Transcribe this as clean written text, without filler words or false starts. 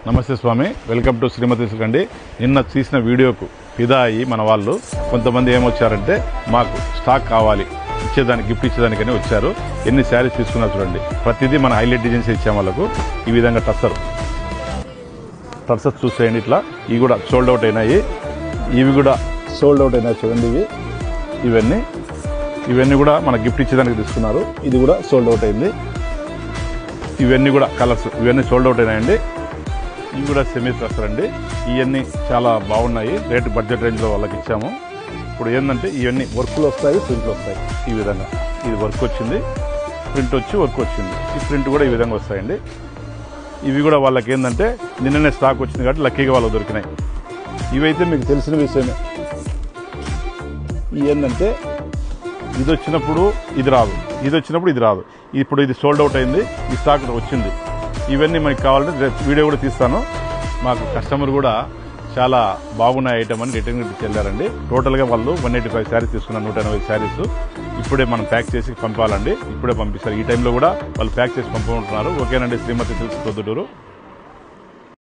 నమస్తే స్వామి, welcome to Shrimati silk అండి. నిన్న తీసిన వీడియోకు ఫిదా అయ్యి మన వాళ్ళు కొంతమంది ఏమొచ్చారంటే మాకు స్టాక్ కావాలి ఇచ్చేదానికి, గిఫ్ట్ ఇచ్చేదానికని వచ్చారు. ఎన్ని శారీస్ తీసుకున్నారు చూడండి. ప్రతిదీ మన హైలైట్ డిజైన్స్ ఇచ్చాము వాళ్ళకు. ఈ విధంగా టర్సర్స్ చూసేయండి. ఇట్లా ఇవి కూడా సోల్డ్ అవుట్ అయినాయి, ఇవి కూడా సోల్డ్ అవుట్ అయినాయి చూడండి. ఇవన్నీ కూడా మన గిఫ్ట్ ఇచ్చేదానికి తీసుకున్నారు. ఇది కూడా సోల్డ్ అవుట్ అయింది. ఇవన్నీ కూడా కలర్స్, ఇవన్నీ సోల్డ్ అవుట్ అయినాయండి. ఇవి కూడా సెమీ టర్సర్ అండి. ఇవన్నీ చాలా బాగున్నాయి. రేటు బడ్జెట్ రేంజ్లో వాళ్ళకి ఇచ్చాము. ఇప్పుడు ఏంటంటే ఇవన్నీ వర్క్లు వస్తాయి, ప్రింట్లు వస్తాయి. ఈ విధంగా ఇది వర్క్ వచ్చింది, ప్రింట్ వచ్చి వర్క్ వచ్చింది. ఈ ప్రింట్ కూడా ఈ విధంగా వస్తాయండి. ఇవి కూడా వాళ్ళకి ఏంటంటే నిన్ననే స్టాక్ వచ్చింది కాబట్టి లక్కీగా వాళ్ళు దొరికినాయి. ఇవైతే మీకు తెలిసిన విషయమే. ఏంటంటే ఇది వచ్చినప్పుడు ఇది రాదు, ఇది వచ్చినప్పుడు ఇది రాదు. ఇప్పుడు ఇది సోల్డ్ అవుట్ అయింది, ఈ స్టాక్ వచ్చింది. ఇవన్నీ మనకి కావాలంటే వీడియో కూడా తీస్తాను. మాకు కస్టమర్ కూడా చాలా బాగున్నాయి ఐటమ్ అని రిటర్న్ చెల్లారండి. టోటల్గా వాళ్ళు 185 శారీస్ తీసుకున్నారు, 180 శారీస్. ఇప్పుడే మనం ప్యాక్ చేసి పంపాలండి. ఇప్పుడే పంపిస్తారు. ఈ టైంలో కూడా వాళ్ళు ప్యాక్ చేసి పంపుకుంటున్నారు. ఓకేనండి. శ్రీమతి సిల్క్స్ ప్రొద్దుటూరు.